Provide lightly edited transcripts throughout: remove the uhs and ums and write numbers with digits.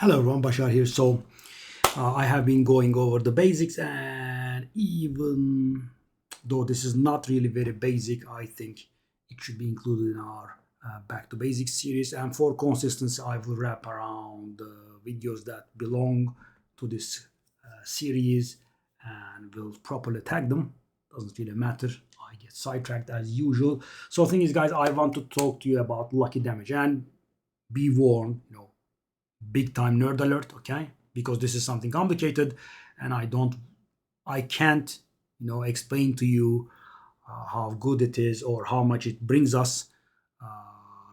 Hello everyone, Bashar here. So I have been going over the basics, and even though this is not really very basic, I think it should be included in our Back to Basics series. And for consistency, I will wrap around the videos that belong to this series and will properly tag them. Doesn't really matter. I get sidetracked as usual. So the thing is, guys, I want to talk to you about lucky damage, and be warned, big time nerd alert, okay? Because this is something complicated, and I can't, explain to you how good it is or how much it brings us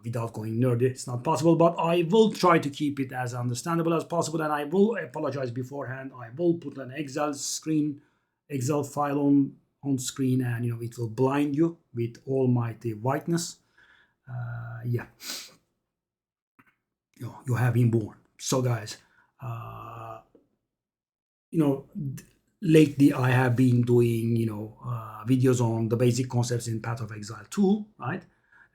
without going nerdy. It's not possible, but I will try to keep it as understandable as possible, and I will apologize beforehand. I will put an Excel file on screen, and it will blind you with almighty whiteness. Yeah, you have been born. So guys, lately I have been doing videos on the basic concepts in Path of Exile 2, right?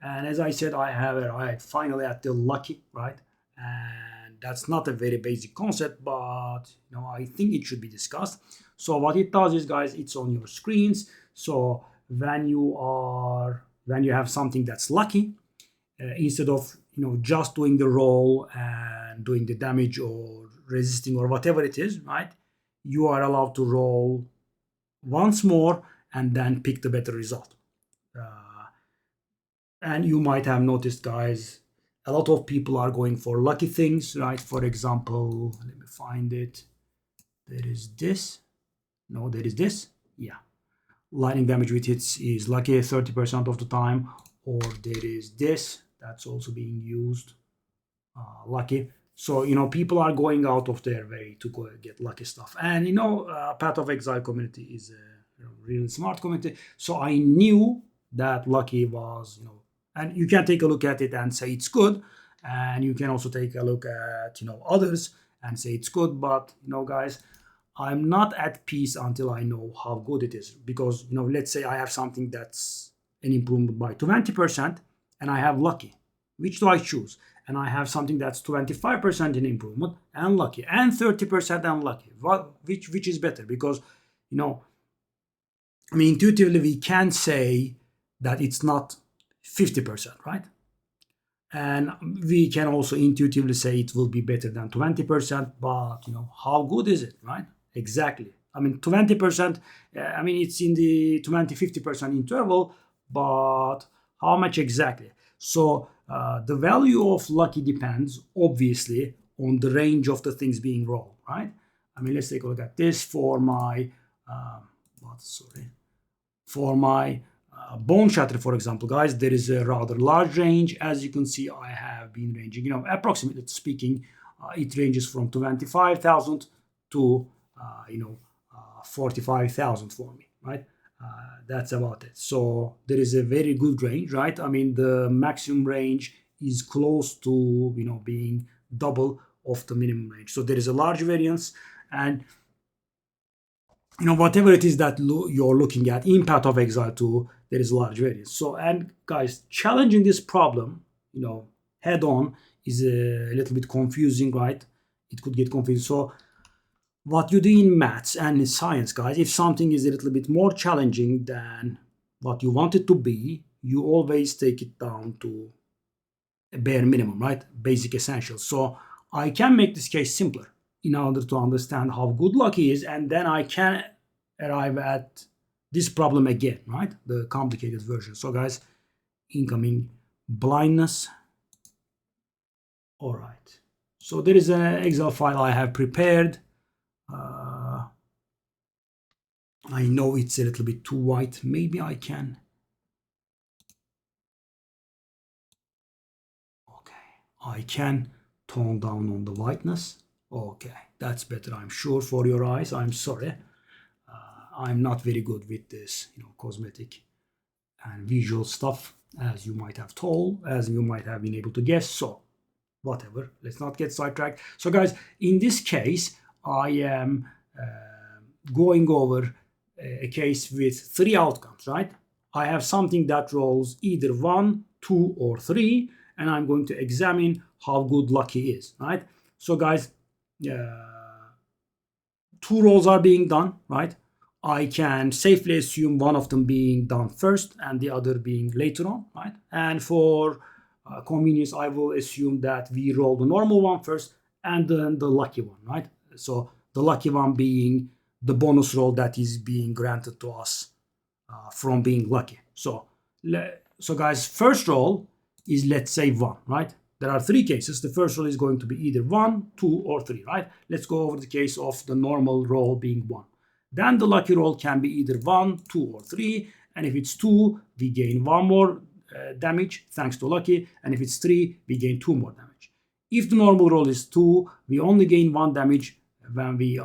And as I said, I have arrived finally at the lucky, right? And that's not a very basic concept, but I think it should be discussed. So what it does is, guys, it's on your screens. So when you have something that's lucky, instead of just doing the roll and doing the damage or resisting or whatever it is, right, you are allowed to roll once more and then pick the better result. And you might have noticed, guys, a lot of people are going for lucky things, right? For example, let me find it. There is this. No, there is this. Yeah. Lightning damage with hits is lucky 30% of the time. Or there is this. That's also being used. Lucky. So, people are going out of their way to go get lucky stuff. And, Path of Exile community is a really smart community. So I knew that lucky was, and you can take a look at it and say it's good. And you can also take a look at, others and say it's good. But, guys, I'm not at peace until I know how good it is. Because, let's say I have something that's an improvement by 20% and I have lucky. Which do I choose? And I have something that's 25% in improvement and lucky, and 30% unlucky. Which is better? Because, intuitively we can say that it's not 50%, right? And we can also intuitively say it will be better than 20%, but how good is it, right? Exactly. 20%, it's in the 20-50% interval, but how much exactly? So the value of lucky depends, obviously, on the range of the things being rolled, right? Let's take a look at this for my, bone shatter, for example, guys. There is a rather large range. As you can see, I have been ranging, approximately speaking, it ranges from 25,000 to, 45,000 for me, right? That's about it. So there is a very good range, right? The maximum range is close to, being double of the minimum range. So there is a large variance, and whatever it is that you're looking at in Path of Exile 2, there is a large variance. So, and guys, challenging this problem, head on is a little bit confusing, right? It could get confusing. So what you do in maths and in science, guys, if something is a little bit more challenging than what you want it to be, you always take it down to a bare minimum, right? Basic essentials. So I can make this case simpler in order to understand how good lucky is, and then I can arrive at this problem again, right? The complicated version. So guys, incoming blindness. All right. So there is an Excel file I have prepared. I know it's a little bit too white. Maybe I can. Okay. I can tone down on the whiteness. Okay. That's better, I'm sure, for your eyes. I'm sorry. I'm not very good with this, cosmetic and visual stuff, as you might have been able to guess. So whatever, let's not get sidetracked. So guys, in this case, I am going over a case with 3 outcomes, right? I have something that rolls either 1, 2, or 3, and I'm going to examine how good lucky is, right? So guys, two rolls are being done, right? I can safely assume one of them being done first and the other being later on, right? And for convenience, I will assume that we roll the normal one first and then the lucky one, right? So the lucky one being the bonus roll that is being granted to us from being lucky. So guys, first roll is, let's say, 1, right? There are 3 cases. The first roll is going to be either 1, 2, or 3, right? Let's go over the case of the normal roll being 1. Then the lucky roll can be either 1, 2, or 3. And if it's 2, we gain 1 more damage thanks to lucky. And if it's 3, we gain 2 more damage. If the normal roll is 2, we only gain 1 damage when we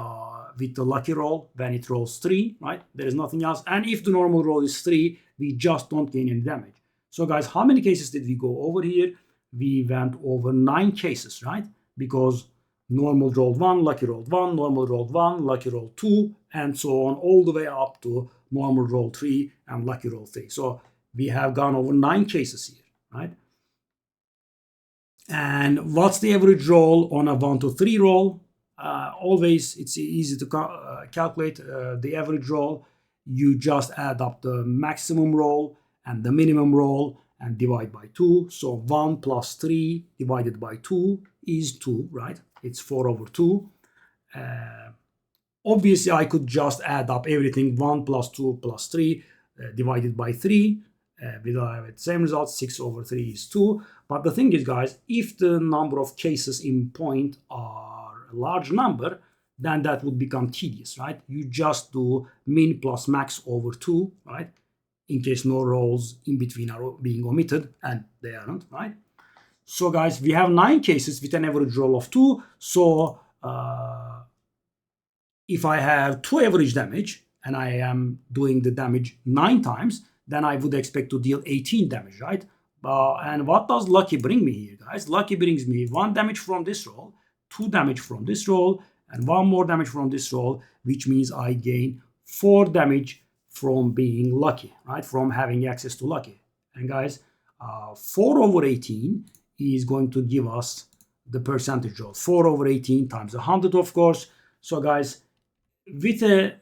with the lucky roll, when it rolls 3, right? There is nothing else. And if the normal roll is 3, we just don't gain any damage. So guys, how many cases did we go over here? We went over 9 cases, right? Because normal rolled 1, lucky rolled 1, normal rolled 1, lucky rolled 2, and so on, all the way up to normal roll 3 and lucky roll 3. So we have gone over 9 cases here, right? And what's the average roll on a 1 to 3 roll? Always, it's easy to calculate the average roll. You just add up the maximum roll and the minimum roll and divide by 2. So 1 plus 3 divided by 2 is 2, right? It's 4 over 2. Obviously, I could just add up everything, 1 plus 2 plus 3 divided by 3. We'll have the same result, 6 over 3 is 2. But the thing is, guys, if the number of cases in point are a large number, then that would become tedious, right? You just do min plus max over 2, right? In case no rolls in between are being omitted, and they aren't, right? So guys, we have 9 cases with an average roll of 2. So if I have 2 average damage and I am doing the damage 9 times, then I would expect to deal 18 damage, right? And what does lucky bring me here, guys? Lucky brings me 1 damage from this roll, 2 damage from this roll, and 1 more damage from this roll, which means I gain 4 damage from being lucky, right? From having access to lucky. And guys, 4 over 18 is going to give us the percentage roll. 4 over 18 times 100, of course. So guys, with an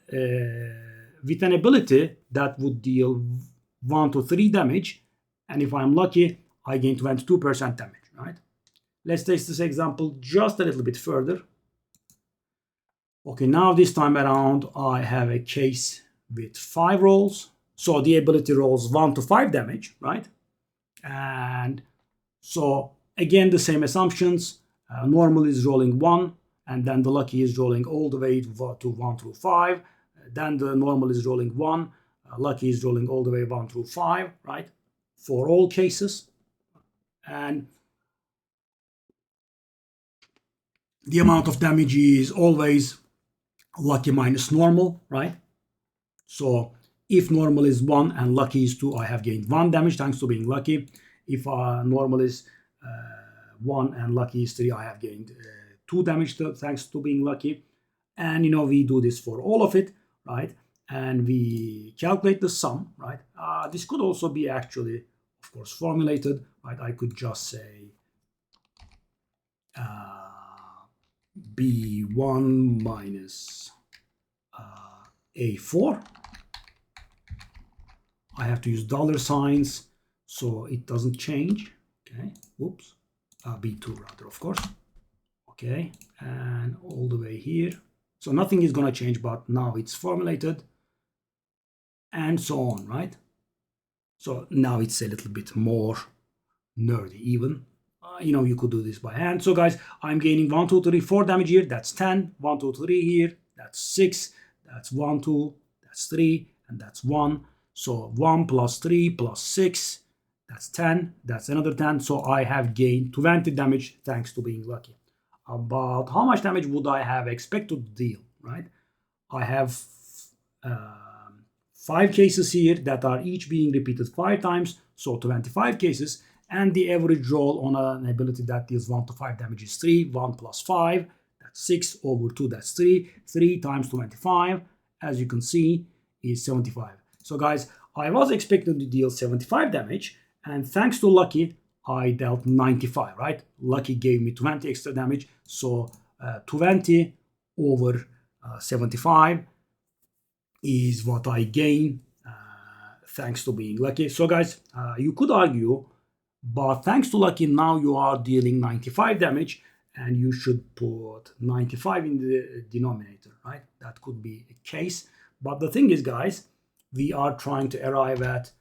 ability that would deal 1 to 3 damage, and if I'm lucky, I gain 22% damage, right? Let's take this example just a little bit further. Okay, now this time around, I have a case with 5 rolls. So the ability rolls 1 to 5 damage, right? And so again, the same assumptions. Normal is rolling 1, and then the lucky is rolling all the way to 1 through 5. Then the normal is rolling 1. Lucky is rolling all the way 1 through 5, right? For all cases. And the amount of damage is always lucky minus normal, right? So if normal is 1 and lucky is 2, I have gained 1 damage thanks to being lucky. If normal is 1 and lucky is 3, I have gained 2 damage thanks to being lucky. And we do this for all of it, right? And we calculate the sum, right? This could also be actually, of course, formulated, right? I could just say B1 minus A4. I have to use dollar signs so it doesn't change. Okay, whoops. B2 rather, of course. Okay, and all the way here. So nothing is going to change, but now it's formulated and so on, right? So now it's a little bit more nerdy even. You could do this by hand. So guys, I'm gaining 1, 2, 3, 4 damage here. That's 10. 1, 2, 3 here. That's 6. That's 1, 2. That's 3. And that's 1. So 1 plus 3 plus 6. That's 10. That's another 10. So I have gained 20 damage thanks to being lucky. About how much damage would I have expected to deal, right? I have 5 cases here that are each being repeated 5 times. So 25 cases. And the average roll on an ability that deals 1 to 5 damage is 3. 1 plus 5, that's 6 over 2, that's 3. 3 times 25, as you can see, is 75. So guys, I was expecting to deal 75 damage, and thanks to lucky, I dealt 95, right? Lucky gave me 20 extra damage, so 20 over 75 is what I gain thanks to being lucky. So guys, you could argue, but thanks to lucky, now you are dealing 95 damage and you should put 95 in the denominator, right? That could be a case. But the thing is, guys, we are trying to arrive at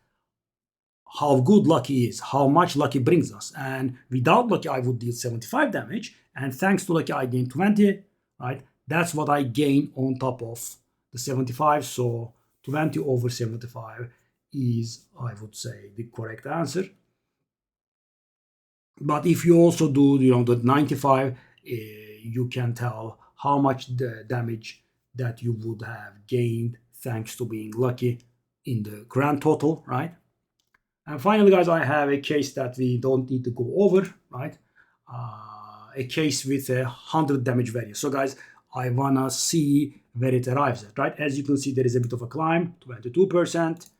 how good lucky is, how much lucky brings us. And without lucky, I would deal 75 damage. And thanks to lucky, I gain 20, right? That's what I gain on top of the 75. So 20 over 75 is, I would say, the correct answer. But if you also do, the 95, you can tell how much the damage that you would have gained thanks to being lucky in the grand total, right? And finally, guys, I have a case that we don't need to go over, right? A case with 100 damage variance. So, guys, I wanna see where it arrives at, right? As you can see, there is a bit of a climb, 22%,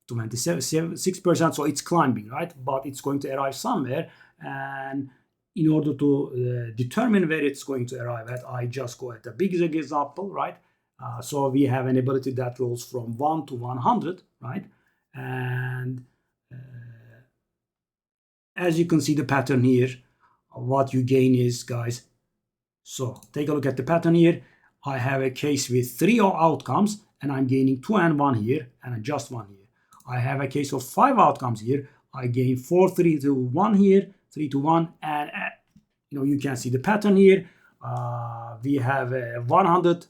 26%, so it's climbing, right? But it's going to arrive somewhere, and in order to determine where it's going to arrive at, I just go at a big example, right? So we have an ability that rolls from 1 to 100, right? And as you can see the pattern here, what you gain is, guys, so take a look at the pattern here. I have a case with 3 outcomes, and I'm gaining 2 and 1 here, and just 1 here. I have a case of 5 outcomes here. I gain 4, 3 to 1 here, 3 to 1, and you can see the pattern here. We have a 100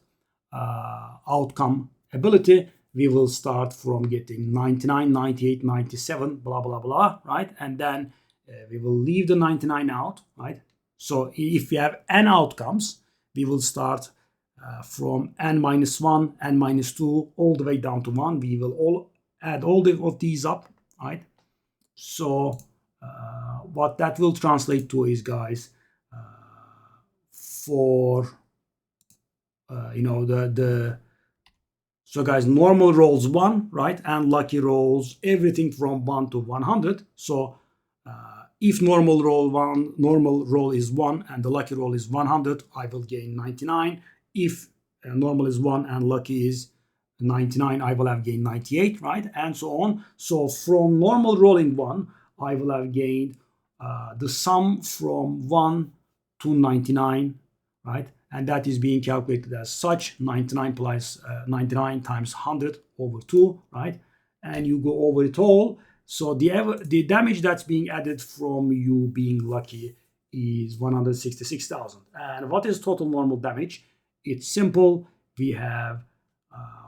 outcome ability. We will start from getting 99, 98, 97, blah, blah, blah, right? And then we will leave the 99 out, right? So if we have n outcomes, we will start from n minus 1, n minus 2, all the way down to 1. We will add all of these up, right? So what that will translate to is, guys, for so guys, normal rolls 1, right? And lucky rolls everything from 1 to 100. So if normal roll is 1 and the lucky roll is 100, I will gain 99. If normal is 1 and lucky is 99, I will have gained 98, right? And so on. So from normal rolling 1, I will have gained the sum from 1 to 99, right? And that is being calculated as such, 99 plus 99 times 100 over 2, right? And you go over it all. So the damage that's being added from you being lucky is 166,000. And what is total normal damage? It's simple. We have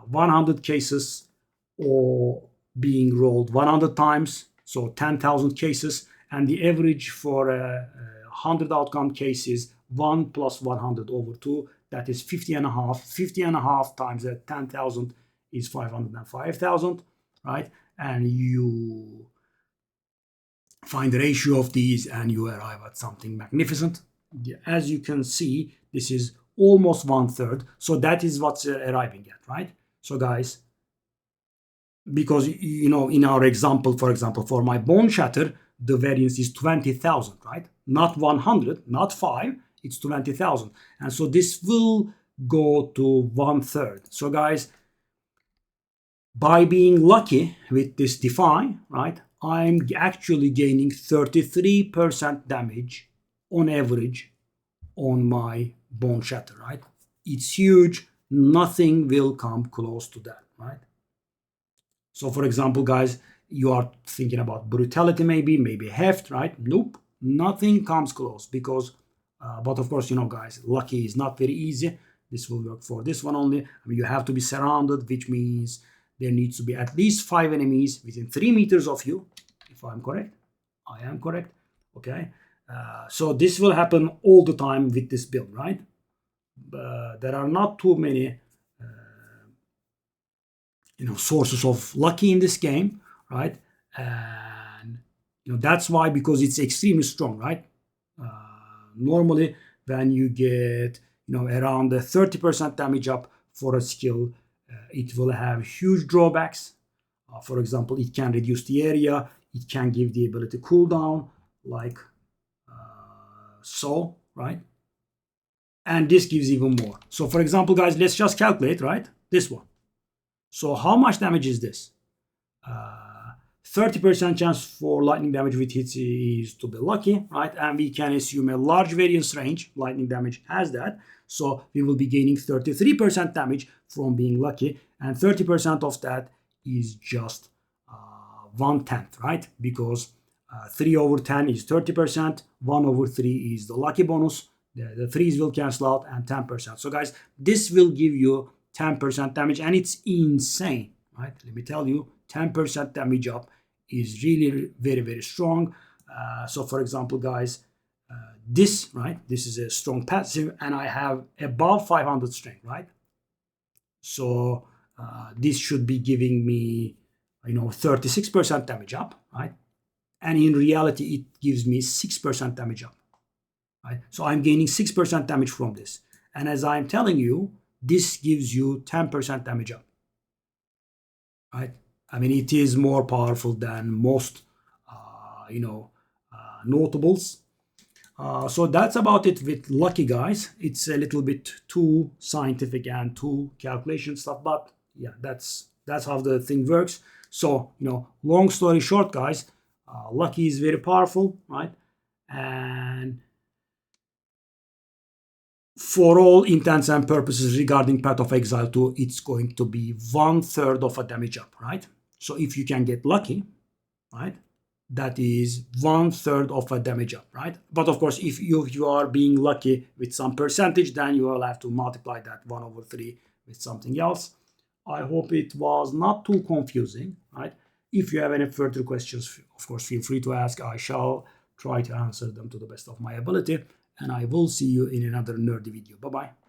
100 cases or being rolled 100 times, so 10,000 cases. And the average for 100 outcome cases 1 plus 100 over 2, that is 50 and a half. 50 and a half times 10,000 is 505,000, right? And you find the ratio of these and you arrive at something magnificent. As you can see, this is almost 1/3. So that is what's arriving at, right? So guys, because, in our example, for example, for my bone shatter, the variance is 20,000, right? Not 100, not 5, it's 20,000. And so this will go to 1/3. So guys, by being lucky with this defy, right, I'm actually gaining 33% damage on average on my bone shatter, right? It's huge. Nothing will come close to that, right? So for example, guys, you are thinking about brutality, maybe heft, right? Nope, nothing comes close because, but of course, guys, lucky is not very easy. This will work for this one only. You have to be surrounded, which means there needs to be at least 5 enemies within 3 meters of you, if I'm correct. I am correct, okay? So this will happen all the time with this build, right? There are not too many sources of lucky in this game, right? And that's why, because it's extremely strong, right? Normally when you get around 30% damage up for a skill, it will have huge drawbacks. For example, it can reduce the area, it can give the ability cooldown, like so, right? and this gives even more. So for example, guys, let's just calculate, right? This one. So how much damage is this? 30% chance for lightning damage with hits is to be lucky, right? And we can assume a large variance range. Lightning damage has that. So we will be gaining 33% damage from being lucky. And 30% of that is just 1/10, right? Because 3 over 10 is 30%. 1 over 3 is the lucky bonus. The 3's will cancel out and 10%. So guys, this will give you 10% damage, and it's insane, right? Let me tell you, 10% damage up is really very, very strong. So for example, guys, this, right? This is a strong passive, and I have above 500 strength, right? So this should be giving me, 36% damage up, right? And in reality, it gives me 6% damage up, right? So I'm gaining 6% damage from this. And as I'm telling you, this gives you 10% damage up, right? I mean, it is more powerful than most, notables. So that's about it with lucky, guys. It's a little bit too scientific and too calculation stuff, but yeah, that's how the thing works. So long story short, guys, lucky is very powerful, right? And for all intents and purposes regarding Path of Exile 2, it's going to be 1/3 of a damage up, right? So if you can get lucky, right, that is 1/3 of a damage up, right? But of course, if you are being lucky with some percentage, then you will have to multiply that 1 over 3 with something else. I hope it was not too confusing, right? If you have any further questions, of course, feel free to ask. I shall try to answer them to the best of my ability. And I will see you in another nerdy video. Bye-bye.